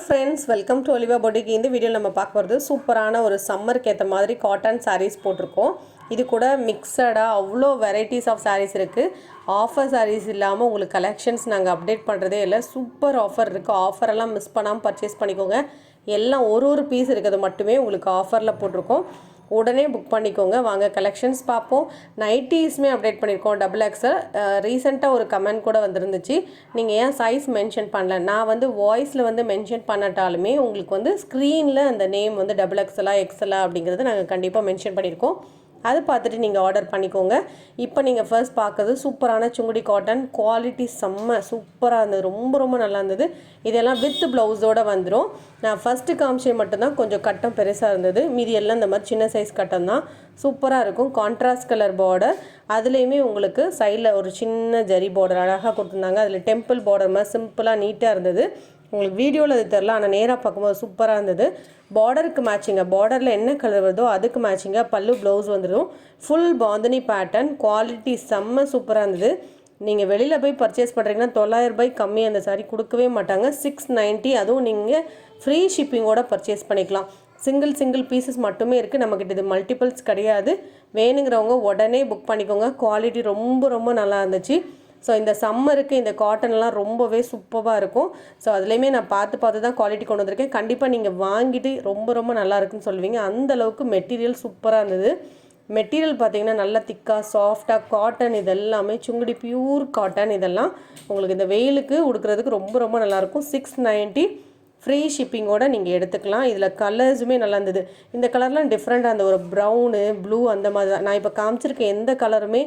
Friends, welcome to Oliva boutique. இந்த வீடியோவில் நம்ம பார்க்க போகிறது சூப்பரான ஒரு சம்மருக்கு ஏற்ற மாதிரி காட்டன் சாரீஸ் போட்டிருக்கோம். இது கூட மிக்சடாக அவ்வளோ வெரைட்டிஸ் ஆஃப் சாரீஸ் இருக்குது. ஆஃபர் சாரீஸ் இல்லாமல் உங்களுக்கு கலெக்ஷன்ஸ் நாங்கள் அப்டேட் பண்ணுறதே இல்லை. சூப்பர் ஆஃபர் இருக்குது. ஆஃபரெல்லாம் மிஸ் பண்ணாமல் பர்ச்சேஸ் பண்ணிக்கோங்க. எல்லாம் ஒரு பீஸ் இருக்கிறது மட்டுமே உங்களுக்கு ஆஃபரில் போட்டிருக்கோம். உடனே புக் பண்ணிக்கோங்க. வாங்க கலெக்ஷன்ஸ் பார்ப்போம். நைட்டிஸுமே அப்டேட் பண்ணியிருக்கோம். XXL ரீசெண்டாக ஒரு கமெண்ட் கூட வந்துருந்துச்சு, நீங்கள் ஏன் சைஸ் மென்ஷன் பண்ணல. நான் வந்து வாய்ஸில் வந்து மென்ஷன் பண்ணட்டாலுமே உங்களுக்கு வந்து ஸ்க்ரீனில் அந்த நேம் வந்து XXL XL அப்படிங்கிறது நாங்கள் கண்டிப்பாக மென்ஷன் பண்ணியிருக்கோம். அது பார்த்துட்டு நீங்கள் ஆர்டர் பண்ணிக்கோங்க. இப்போ நீங்கள் ஃபர்ஸ்ட் பார்க்குறது சூப்பரான சுங்குடி காட்டன். குவாலிட்டி செம்ம சூப்பராக இருந்தது. ரொம்ப நல்லா இருந்தது. இதெல்லாம் வித் ப்ளவுஸோடு வந்துடும். நான் ஃபஸ்ட்டு காமிச்சது மட்டும்தான் கொஞ்சம் கட்டம் பெருசாக இருந்தது. மீதி எல்லாம் இந்த மாதிரி சின்ன சைஸ் கட்டம் தான். சூப்பராக இருக்கும். Contrast colour border. அதுலேயுமே உங்களுக்கு சைடில் ஒரு சின்ன ஜரி பார்டர் அழகாக கொடுத்துருந்தாங்க. அதில் டெம்பிள் பார்டர் மாதிரி சிம்பிளாக நீட்டாக இருந்தது. உங்களுக்கு வீடியோவில் அது தெரில, ஆனால் நேராக பார்க்கும்போது சூப்பராக இருந்தது. பார்டருக்கு மேட்சிங்காக, பார்டரில் என்ன கலர் வருதோ அதுக்கு மேட்சிங்காக பல்லு ப்ளவுஸ் வந்துடும். Full bandhani pattern. குவாலிட்டி செம்ம சூப்பராக இருந்தது. நீங்கள் வெளியில் போய் பர்ச்சேஸ் பண்ணுறீங்கன்னா 900 ரூபாய் கம்மி அந்த சாரீ கொடுக்கவே மாட்டாங்க. 690, அதுவும் நீங்கள் ஃப்ரீ ஷிப்பிங்கோடு பர்ச்சேஸ் பண்ணிக்கலாம். சிங்கிள் பீசஸ் மட்டுமே இருக்குது நம்மக்கிட்ட. இது மல்டிபிள்ஸ் கிடையாது. வேணுங்கிறவங்க உடனே புக் பண்ணிக்கோங்க. குவாலிட்டி ரொம்ப நல்லா இருந்துச்சு. ஸோ இந்த சம்மருக்கு இந்த காட்டன்லாம் ரொம்பவே சூப்பராக இருக்கும். ஸோ அதுலேயுமே நான் பார்த்து தான் குவாலிட்டி கொண்டு வந்திருக்கேன். கண்டிப்பாக நீங்கள் வாங்கிட்டு ரொம்ப நல்லா இருக்குன்னு சொல்லுவீங்க. அந்தளவுக்கு மெட்டீரியல் சூப்பராக இருந்தது. மெட்டீரியல் பார்த்திங்கன்னா நல்லா திக்காக சாஃப்டாக காட்டன். இது எல்லாமே சுங்குடி பியூர் காட்டன். இதெல்லாம் உங்களுக்கு இந்த வெயிலுக்கு உடுக்கிறதுக்கு ரொம்ப நல்லாயிருக்கும். 690 ஃப்ரீ ஷிப்பிங்கோடு நீங்கள் எடுத்துக்கலாம். இதில் கலர்ஸுமே நல்லா இருந்தது. இந்த கலர்லாம் டிஃப்ரெண்ட்டாக அந்த ஒரு ப்ரௌனு ப்ளூ அந்த மாதிரி தான். நான் இப்போ காமிச்சிருக்க எந்த கலருமே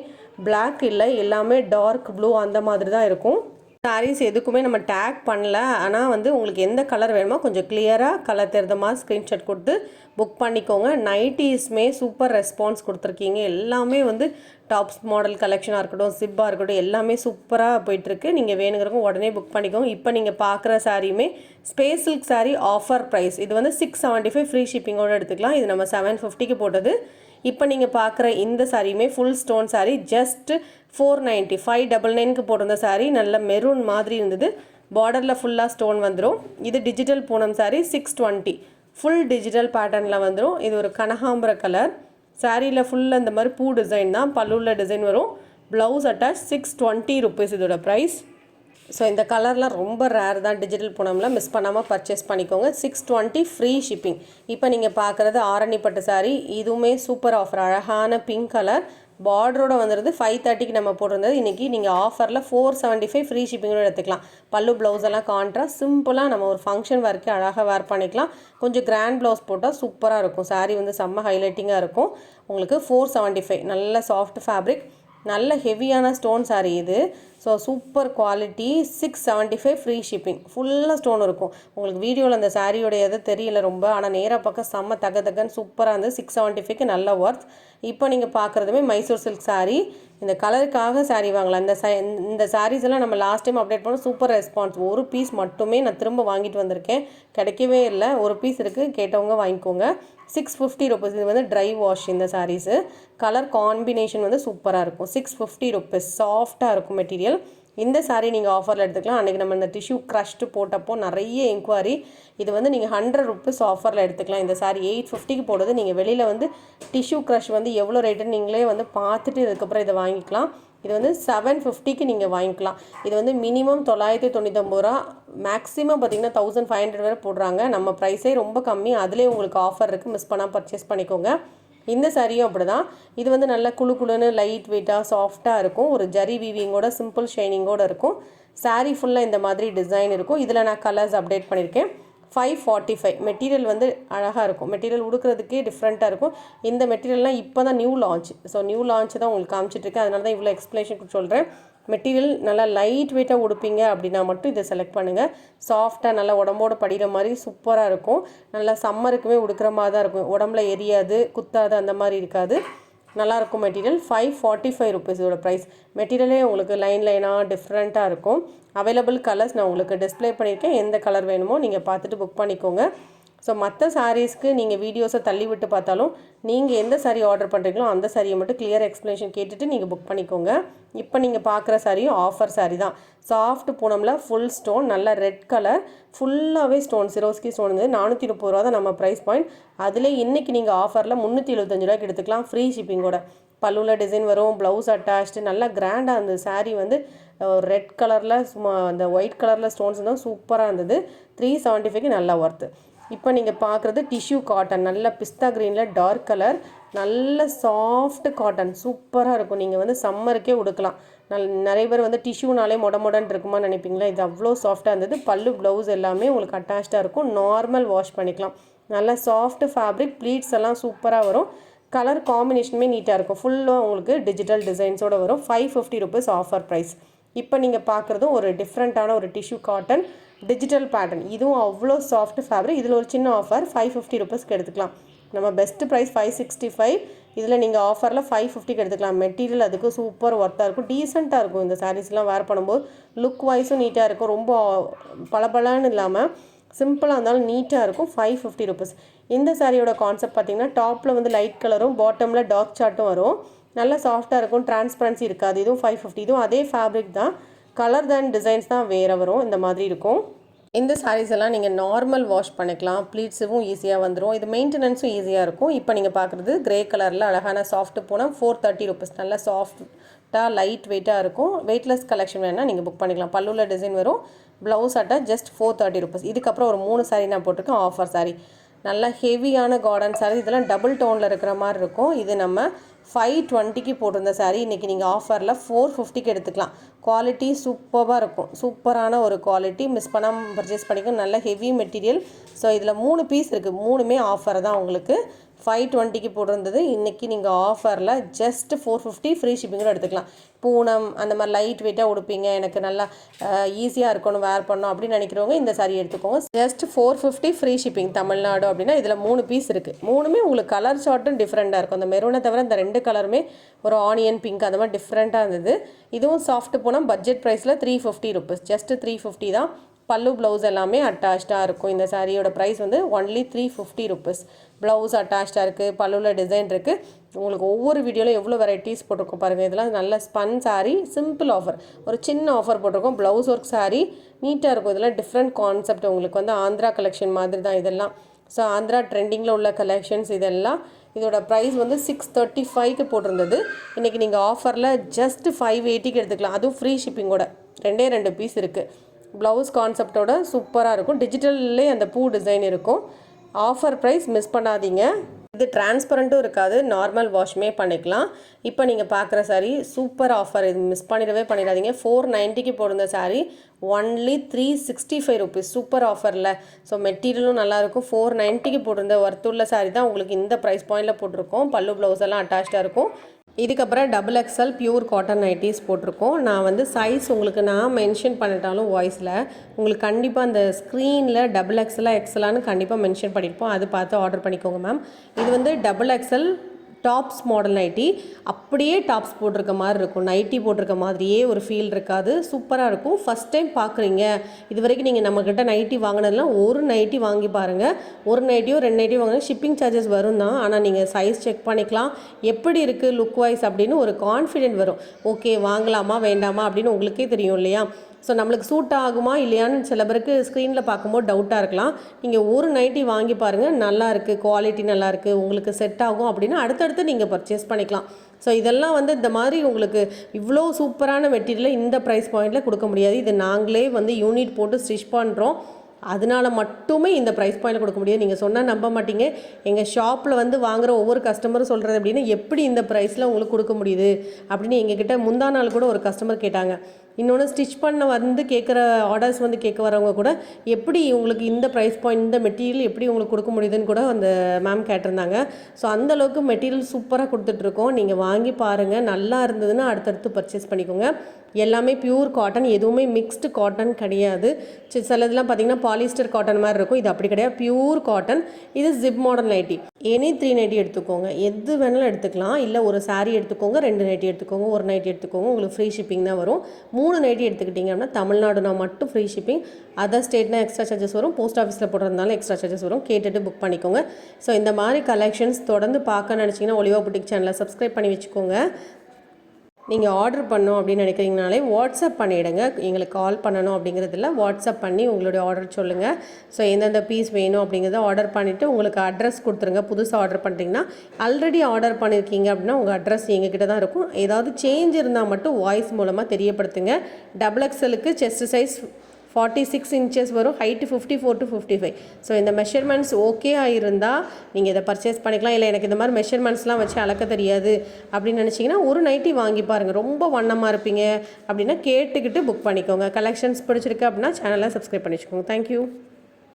பிளாக் இல்லை, எல்லாமே டார்க் ப்ளூ அந்த மாதிரி தான் இருக்கும். சாரீஸ் எதுக்குமே நம்ம டேக் பண்ணல. ஆனால் வந்து உங்களுக்கு எந்த கலர் வேணுமோ கொஞ்சம் கிளியராக கலர் தெரிந்த மாதிரி ஸ்க்ரீன்ஷாட் கொடுத்து புக் பண்ணிக்கோங்க. நைட்டிஸுமே சூப்பர் ரெஸ்பான்ஸ் கொடுத்துருக்கீங்க. எல்லாமே வந்து டாப்ஸ் மாடல் கலெக்ஷனாக இருக்கட்டும், சிப்பாக இருக்கட்டும், எல்லாமே சூப்பராக போயிட்டுருக்கு. நீங்கள் வேணுங்கிறவங்க உடனே புக் பண்ணிக்கோங்க. இப்போ நீங்கள் பார்க்குற சாரியுமே space silk sari offer price. இது வந்து 675 ஃப்ரீ ஷிப்பிங்கோடு எடுத்துக்கலாம். இது நம்ம 750க்கு போட்டது. இப்போ நீங்கள் பார்க்குற இந்த சாரியுமே ஃபுல் ஸ்டோன் சாரீ. ஜஸ்ட் 490, 599க்கு போட்டிருந்த சாரீ. நல்ல மெரூன் மாதிரி இருந்தது. பார்டரில் ஃபுல்லாக ஸ்டோன் வந்துடும். இது digital Poonam sari. 620 full digital பேட்டர்னில் வந்துடும். இது ஒரு கனகாம்பர கலர். சாரியில் ஃபுல்லாக இந்த மாதிரி பூ டிசைன் தான். பல்லுள்ள டிசைன் வரும். Blouse attach. 620 ருபீஸ் இதோட ப்ரைஸ். ஸோ இந்த கலர்லாம் ரொம்ப ரேர் தான். டிஜிட்டல் பூனமில் மிஸ் பண்ணாமல் பர்ச்சேஸ் பண்ணிக்கோங்க. 620 ஃப்ரீ ஷிப்பிங். இப்போ நீங்கள் பார்க்குறது ஆரணிப்பட்டு சாரீ. இதுவுமே சூப்பர் ஆஃபர். அழகான பிங்க் கலர். பார்டரோட வந்துடுது. 530க்கு நம்ம போட்டிருந்தது. இன்றைக்கி நீங்கள் ஆஃபரில் 475 ஃப்ரீ ஷிப்பிங்கோடு எடுத்துக்கலாம். பல்லு ப்ளவுஸ் எல்லாம் கான்ட்ராஸ்ட் சிம்பிளாக நம்ம ஒரு ஃபங்க்ஷன் வரைக்கும் அழகாக வேர் பண்ணிக்கலாம். கொஞ்சம் கிராண்ட் ப்ளவுஸ் போட்டால் சூப்பராக இருக்கும். சாரீ வந்து செம்ம ஹைலைட்டிங்காக இருக்கும். உங்களுக்கு 475 நல்ல சாஃப்ட் ஃபேப்ரிக், நல்ல ஹெவியான ஸ்டோன் சாரீ இது. So super quality. 675 free shipping. ஃபுல்லாக ஸ்டோன் இருக்கும். உங்களுக்கு வீடியோவில் அந்த சாரியோடைய இது தெரியல ரொம்ப, ஆனால் நேராக பார்க்க செம்ம தகன்னு சூப்பராக இருந்தது. 675க்கு நல்ல ஒர்த். இப்போ நீங்கள் பார்க்குறதுமே மைசூர் சில்க் சாரீ. இந்த கலருக்காக சாரீ வாங்கலாம். இந்த சாரீஸ் எல்லாம் நம்ம லாஸ்ட் டைம் அப்டேட் பண்ணோம். Super response. ஒரு பீஸ் மட்டுமே நான் திரும்ப வாங்கிட்டு வந்திருக்கேன். கிடைக்கவே இல்லை. ஒரு பீஸ் இருக்குது. கேட்டவங்க வாங்கிக்கோங்க. 650 ருபீஸ். இது வந்து ட்ரை வாஷ். இந்த சாரீஸு கலர் காம்பினேஷன் வந்து சூப்பராக இருக்கும். 650 ருபீஸ். சாஃப்டாக இருக்கும் மெட்டீரியல். இந்த சாரீ நீங்கள் ஆஃபரில் எடுத்துக்கலாம். அன்றைக்கி நம்ம இந்த டிஷ்யூ க்ரஷ்டு போட்டப்போ நிறைய என்கொயரி. இது வந்து நீங்கள் 100 ருபீஸ் ஆஃபரில் எடுத்துக்கலாம். இந்த சாரீ 850க்கு போடுது. நீங்கள் வெளியில் வந்து டிஷ்யூ க்ரஷ் வந்து எவ்வளோ ரேட்டுன்னு நீங்களே வந்து பார்த்துட்டு இதுக்கப்புறம் இதை வாங்கிக்கலாம். இது வந்து 750க்கு நீங்கள் வாங்கிக்கலாம். இது வந்து மினிமம் 999 ரூபா, மேக்ஸிமம் பார்த்திங்கன்னா 1500 வரை போடுறாங்க. நம்ம ப்ரைஸே ரொம்ப கம்மி. அதிலே உங்களுக்கு ஆஃபர் இருக்குது. மிஸ் பண்ணால் பர்ச்சேஸ் பண்ணிக்கோங்க. இந்த சாரியும் அப்படி தான். இது வந்து நல்ல குழுன்னு லைட் வெயிட்டாக சாஃப்டாக இருக்கும். ஒரு ஜரி வீவிங்கோட சிம்பிள் ஷைனிங்கோடு இருக்கும். சாரீ ஃபுல்லாக இந்த மாதிரி டிசைன் இருக்கும். இதில் நான் கலர்ஸ் அப்டேட் பண்ணியிருக்கேன். 545 மெட்டீரியல் வந்து அழகாக இருக்கும். மெட்டீரியல் உடுக்கிறதுக்கே டிஃப்ரெண்ட்டாக இருக்கும். இந்த மெட்டீரியல்லாம் இப்போ தான் new launch. So new launch தான் உங்களுக்கு காமிச்சிட்ருக்கேன். அதனால தான் இவ்வளோ எக்ஸ்ப்ளனேஷன் சொல்கிறேன். மெட்டீரியல் நல்லா லைட் வெயிட்டாக உடுப்பீங்க அப்படின்னா மட்டும் இதை செலக்ட் பண்ணுங்கள். சாஃப்டாக நல்லா உடம்போடு படிகிற மாதிரி சூப்பராக இருக்கும். நல்லா சம்மருக்குமே உடுக்கிற மாதிரி தான் இருக்கும். உடம்புல எரியாது, குத்தாது, அந்த மாதிரி இருக்காது. நல்லாயிருக்கும் மெட்டீரியல். 545 ருபீஸ் இதோட ப்ரைஸ். மெட்டீரியலே உங்களுக்கு லைனாக டிஃப்ரெண்ட்டாக இருக்கும். அவைலபிள் கலர்ஸ் நான் உங்களுக்கு டிஸ்ப்ளே பண்ணியிருக்கேன். எந்த கலர் வேணுமோ நீங்கள் பார்த்துட்டு புக் பண்ணிக்கோங்க. ஸோ மற்ற சாரீஸ்க்கு நீங்கள் வீடியோஸை தள்ளி விட்டு பார்த்தாலும் நீங்கள் எந்த சாரீ ஆர்டர் பண்ணுறீங்களோ அந்த சாரியை மட்டும் கிளியர் எக்ஸ்ப்ளனேஷன் கேட்டுட்டு நீங்கள் புக் பண்ணிக்கோங்க. இப்போ நீங்கள் பார்க்குற சாரியும் ஆஃபர் சாரீ தான். சாஃப்ட் பூனமில் ஃபுல் ஸ்டோன், நல்ல ரெட் கலர், ஃபுல்லாகவே ஸ்டோன், சிரோஸ்கி ஸ்டோன் வந்து 430 ரூபா தான் நம்ம ப்ரைஸ் பாயிண்ட். அதில் இன்றைக்கி நீங்கள் ஆஃபரில் 375 ரூபாய்க்கு எடுத்துக்கலாம், ஃப்ரீ ஷிப்பிங்கோட. பல்லுவில் டிசைன் வரும், ப்ளவுஸ் அட்டாச்டு, நல்லா கிராண்டாக அந்த சாரீ வந்து ரெட் கலரில் சும்மா அந்த ஒயிட் கலரில் ஸ்டோன்ஸ் தான் சூப்பராக இருந்தது. 375க்கு நல்லா ஒர்த்து. இப்போ நீங்கள் பார்க்குறது டிஷ்யூ காட்டன், நல்ல பிஸ்தா க்ரீனில் டார்க் கலர், நல்ல சாஃப்ட் காட்டன், சூப்பராக இருக்கும். நீங்கள் வந்து சம்மருக்கே உடுக்கலாம். நிறைய பேர் வந்து டிஷ்யூனாலே மொடன்னு இருக்குமா நினைப்பீங்களா, இது அவ்வளோ சாஃப்டாக இருந்தது. பல்லு ப்ளவுஸ் எல்லாமே உங்களுக்கு அட்டாச்சாக இருக்கும், நார்மல் வாஷ் பண்ணிக்கலாம். நல்ல சாஃப்ட் ஃபேப்ரிக், ப்ளீட்ஸ் எல்லாம் சூப்பராக வரும். கலர் காம்பினேஷனுமே நீட்டாக இருக்கும். ஃபுல்லாக உங்களுக்கு டிஜிட்டல் டிசைன்ஸோடு வரும். 550 ருபீஸ் ஆஃபர் ப்ரைஸ். இப்போ நீங்கள் பார்க்குறதும் ஒரு டிஃப்ரெண்ட்டான ஒரு டிஷ்யூ காட்டன் டிஜிட்டல் பேட்டர்ன், இதுவும் அவ்வளோ சாஃப்ட் ஃபேப்ரிக். இதில் ஒரு சின்ன ஆஃபர் 550 ருபீஸ்க்கு எடுத்துக்கலாம். நம்ம பெஸ்ட் ப்ரைஸ் 565, இதில் நீங்கள் ஆஃபரில் 550க்கு எடுத்துக்கலாம். மெட்டீரியல் அதுக்கு சூப்பர் ஒர்த்தாக இருக்கும், டீசெண்டாக இருக்கும். இந்த சாரீஸ்லாம் வேர் பண்ணும்போது லுக் வைஸும் நீட்டாக இருக்கும், ரொம்ப பளபளன்னு இல்லாமல் சிம்பிளாக இருந்தாலும் நீட்டாக இருக்கும். 550 ருபீஸ். இந்த சாரியோட கான்செப்ட் பார்த்திங்கன்னா டாப்பில் வந்து லைட் கலரும் பாட்டமில் டார்க் சார்ட்டும் வரும். நல்லா சாஃப்டாக இருக்கும், டிரான்ஸ்பரன்சி இருக்காது. இதுவும் 550. இதுவும் அதே ஃபேப்ரிக் தான், கலர் தான் டிசைன்ஸ் தான் வேறு வரும். இந்த மாதிரி இருக்கும். இந்த சாரீஸ் எல்லாம் நீங்கள் நார்மல் வாஷ் பண்ணிக்கலாம், ப்ளீட்ஸும் ஈஸியாக வந்துடும், இது மெயின்டெனன்ஸும் ஈஸியாக இருக்கும். இப்போ நீங்கள் பார்க்குறது கிரே கலரில் அழகான சாஃப்ட் போனால் 430 ருபீஸ். நல்லா சாஃப்டாக லைட் வெயிட்டாக இருக்கும். வெயிட்லெஸ் கலெக்ஷன் வேணால் நீங்கள் புக் பண்ணிக்கலாம். பல்லுவில் டிசைன் வரும், ப்ளவுஸ் அட்டா ஜஸ்ட் 430 ருபீஸ். இதுக்கப்புறம் ஒரு 3 சாரீ நான் போட்டிருக்கேன், ஆஃபர் சாரீ. நல்லா ஹெவியான கார்டன் சாரீ, இதெல்லாம் டபுள் டோனில் இருக்கிற மாதிரி இருக்கும். இது நம்ம 520க்கு போட்டிருந்த சாரீ இன்றைக்கி நீங்கள் ஆஃபரில் 450க்கு எடுத்துக்கலாம். குவாலிட்டி சூப்பராக இருக்கும், சூப்பரான ஒரு குவாலிட்டி, மிஸ் பண்ணாமல் பர்ச்சேஸ் பண்ணிக்கணும். நல்ல ஹெவி மெட்டீரியல். ஸோ இதில் 3 பீஸ் இருக்குது, 3மே ஆஃபர் தான் உங்களுக்கு. 520க்கு போட்டிருந்தது இன்றைக்கி நீங்கள் ஆஃபரில் ஜஸ்ட் 450 ஃப்ரீ ஷிப்பிங்கோடு எடுத்துக்கலாம். பூனம் அந்த மாதிரி லைட் வெயிட்டாக உடுப்பீங்க, எனக்கு நல்லா ஈஸியாக இருக்கணும் வேர் பண்ணணும் அப்படின்னு நினைக்கிறவங்க இந்த சாரீ எடுத்துக்கோங்க. ஜஸ்ட் 450 ஃப்ரீ ஷிப்பிங் தமிழ்நாடு அப்படின்னா. இதில் 3 பீஸ் இருக்குது, 3மே உங்களுக்கு கலர் சார்ட்டும் டிஃப்ரெண்ட்டாக இருக்கும். அந்த மெரூனை தவிர இந்த 2 கலருமே ஒரு ஆனியன் பிங்க் அந்த மாதிரி டிஃப்ரெண்ட்டாக இருந்தது. இதுவும் சாஃப்ட் பூனம், பட்ஜெட் ப்ரைஸில் 350 ருபீஸ், ஜஸ்ட் 350 தான். பல்லு ப்ளவுஸ் எல்லாமே அட்டாச்சாக இருக்கும். இந்த சாரியோட ப்ரைஸ் வந்து ஒன்லி 350 ருபீஸ். ப்ளவுஸ் அட்டாச்சாக இருக்குது, பல்லுவில் டிசைன் இருக்குது. உங்களுக்கு ஒவ்வொரு வீடியோவில் எவ்வளோ வெரைட்டிஸ் போட்டிருக்கோம் பாருங்கள். இதெல்லாம் நல்ல ஸ்பன் சாரீ, சிம்பிள் ஆஃபர், ஒரு சின்ன ஆஃபர் போட்டிருக்கோம். ப்ளவுஸ் ஒர்க் சாரீ நீட்டாக இருக்கும். இதெல்லாம் டிஃப்ரெண்ட் கான்செப்ட், உங்களுக்கு வந்து ஆந்திரா கலெக்ஷன் மாதிரி தான் இதெல்லாம். ஸோ ஆந்திரா ட்ரெண்டிங்கில் உள்ள கலெக்ஷன்ஸ் இதெல்லாம். இதோட ப்ரைஸ் வந்து 635க்கு போட்டிருந்தது. இன்றைக்கி நீங்கள் ஆஃபரில் ஜஸ்ட் 580க்கு எடுத்துக்கலாம், அதுவும் ஃப்ரீ ஷிப்பிங்கோட. 2 பீஸ் இருக்குது. ப்ளவுஸ் கான்செப்டோட சூப்பராக இருக்கும். டிஜிட்டல்லே அந்த பூ டிசைன் இருக்கும். ஆஃபர் ப்ரைஸ் மிஸ் பண்ணாதீங்க. இது டிரான்ஸ்பரண்ட்டும் இருக்காது, நார்மல் வாஷ்மே பண்ணிக்கலாம். இப்போ நீங்கள் பார்க்குற சாரீ சூப்பர் ஆஃபர், இது மிஸ் பண்ணிடாதீங்க. 490க்கு போடுற சாரீ ஒன்லி 365 ருபீஸ், சூப்பர் ஆஃபரில். ஸோ மெட்டீரியலும் நல்லாயிருக்கும். 490க்கு போட்டிருந்த ஒர்த்துள்ள சாரீ தான் உங்களுக்கு இந்த ப்ரைஸ் பாயிண்டில் போட்டிருக்கோம். பல்லு ப்ளவுஸ் எல்லாம் அட்டாச்சாக இருக்கும். இதுக்கப்புறம் XXL பியூர் காட்டன் நைட்டிஸ் போட்டிருக்கோம். நான் வந்து சைஸ் உங்களுக்கு நான் மென்ஷன் பண்ணிட்டாலும் வாய்ஸில் உங்களுக்கு கண்டிப்பாக அந்த ஸ்க்ரீனில் XXL எக்ஸலான்னு கண்டிப்பாக மென்ஷன் பண்ணியிருப்போம், அது பார்த்து ஆர்டர் பண்ணிக்கோங்க மேம். இது வந்து XXL டாப்ஸ் மாடல் நைட்டி, அப்படியே டாப்ஸ் போட்டிருக்க மாதிரி இருக்கும். நைட்டி போட்டிருக்க மாதிரியே ஒரு ஃபீல் இருக்காது, சூப்பராக இருக்கும். ஃபஸ்ட் டைம் பார்க்குறீங்க, இது வரைக்கும் நீங்கள் நம்மக்கிட்ட நைட்டி வாங்கினதுலாம் ஒரு நைட்டி வாங்கி பாருங்கள். ஒரு நைட்டியோ 2 நைட்டியோ வாங்கினா ஷிப்பிங் சார்ஜஸ் வரும் தான், ஆனால் நீங்கள் சைஸ் செக் பண்ணிக்கலாம், எப்படி இருக்குது லுக் வைஸ் அப்படின்னு ஒரு கான்ஃபிடென்ட் வரும். ஓகே வாங்கலாமா வேண்டாமா அப்படின்னு உங்களுக்கே தெரியும் இல்லையா. ஸோ நம்மளுக்கு சூட் ஆகுமா இல்லையான்னு சில பேருக்கு ஸ்க்ரீனில் பார்க்கும்போது டவுட்டாக இருக்கலாம். நீங்கள் ஒரு நைட்டி வாங்கி பாருங்கள், நல்லாயிருக்கு, குவாலிட்டி நல்லாயிருக்கு, உங்களுக்கு செட் ஆகும் அப்படின்னா அடுத்தடுத்து நீங்கள் பர்ச்சேஸ் பண்ணிக்கலாம். ஸோ இதெல்லாம் வந்து இந்த மாதிரி உங்களுக்கு இவ்வளோ சூப்பரான மெட்டீரியலை இந்த ப்ரைஸ் பாயிண்டில் கொடுக்க முடியாது. இது நாங்களே வந்து யூனிட் போட்டு ஸ்டிச் பண்ணுறோம், அதனால் மட்டுமே இந்த ப்ரைஸ் பாயிண்டில் கொடுக்க முடியாது. நீங்கள் சொன்னால் நம்ப மாட்டீங்க, எங்கள் ஷாப்பில் வந்து வாங்குகிற ஒவ்வொரு கஸ்டமரும் சொல்கிறது அப்படின்னா எப்படி இந்த ப்ரைஸில் உங்களுக்கு கொடுக்க முடியுது அப்படின்னு எங்ககிட்ட முந்தா நாள் கூட ஒரு கஸ்டமர் கேட்டாங்க. இன்னொன்று ஸ்டிச் பண்ண வந்து கேட்குற ஆர்டர்ஸ் வந்து கேட்க வரவங்க கூட எப்படி உங்களுக்கு இந்த ப்ரைஸ் பாயிண்ட் இந்த மெட்டீரியல் எப்படி உங்களுக்கு கொடுக்க முடியுதுன்னு கூட அந்த மேம் கேட்டிருந்தாங்க. ஸோ அந்தளவுக்கு மெட்டீரியல் சூப்பராக கொடுத்துட்ருக்கோம். நீங்கள் வாங்கி பாருங்கள், நல்லா இருந்ததுன்னா அடுத்தடுத்து பர்ச்சேஸ் பண்ணிக்கோங்க. எல்லாமே பியூர் காட்டன், எதுவுமே மிக்ஸ்டு காட்டன் கிடையாது. சிலதெல்லாம் பார்த்தீங்கன்னா பாலிஸ்டர் காட்டன் மாதிரி இருக்கும், இது அப்படி கிடையாது, பியூர் காட்டன். இது zip model nighty. Any 3 nighty எடுத்துக்கோங்க, எது வேணாலும் எடுத்துக்கலாம். இல்லை ஒரு சாரீ எடுத்துக்கோங்க, 2 நைட்டி எடுத்துக்கோங்க, ஒரு நைட்டி எடுத்துக்கோங்க, உங்களுக்கு ஃப்ரீ ஷிப்பிங் தான் வரும். 3 3 நைட்டி எடுத்துக்கிட்டிங்க அப்படின்னா தமிழ்நாடுனா மட்டும் ஃப்ரீ ஷிப்பிங், அதர் ஸ்டேட்னா எக்ஸ்ட்ரா சார்ஜஸ் வரும், போஸ்ட் ஆஃபீஸில் போடுறதுனால எக்ஸ்ட்ரா சார்ஜஸ் வரும். கேட்டுட்டு புக் பண்ணிக்கோங்க. ஸோ இந்த மாதிரி கலெக்ஷன்ஸ் தொடர்ந்து பார்க்க நினச்சிங்கன்னா ஒலிவா புட்டிக் சேனலை சப்ஸ்கிரைப் பண்ணி வச்சுக்கோங்க. நீங்கள் ஆர்டர் பண்ணணும் அப்படின்னு நினைக்கிறீங்கனாலே வாட்ஸ்அப் பண்ணிவிடுங்க. எங்களுக்கு கால் பண்ணணும் அப்படிங்கிறதில்ல, வாட்ஸ்அப் பண்ணி உங்களுடைய ஆர்டர் சொல்லுங்கள். ஸோ எந்தெந்த பீஸ் வேணும் அப்படிங்கிறத ஆர்டர் பண்ணிவிட்டு உங்களுக்கு அட்ரஸ் கொடுத்துருங்க. புதுசாக ஆர்டர் பண்ணுறீங்கன்னா ஆல்ரெடி ஆர்டர் பண்ணியிருக்கீங்க அப்படின்னா உங்கள் அட்ரஸ் எங்ககிட்ட தான் இருக்கும். ஏதாவது சேஞ்ச் இருந்தால் மட்டும் வாய்ஸ் மூலமாக தெரியப்படுத்துங்க. XXLக்கு செஸ்ட் சைஸ் 46 inches வரும், ஹைட்டு 54 to 55. ஸோ இந்த மெஷர்மெண்ட்ஸ் ஓகே ஆகிருந்தால் நீங்கள் இதை பர்ச்சேஸ் பண்ணிக்கலாம். இல்லை எனக்கு இந்த மாதிரி மெஷர்மெண்ட்ஸ்லாம் வச்சு அளக்க தெரியாது அப்படின்னு நினச்சிங்கன்னா ஒரு நைட்டி வாங்கி பாருங்கள். ரொம்ப வண்ணமாக இருப்பீங்க அப்படின்னா கேட்டுக்கிட்டு புக் பண்ணிக்கோங்க. கலெக்ஷன்ஸ் பிடிச்சிருக்கு அப்படின்னா சேனலை சப்ஸ்கிரைப் பண்ணி வச்சுக்கோங்க. தேங்க்யூ.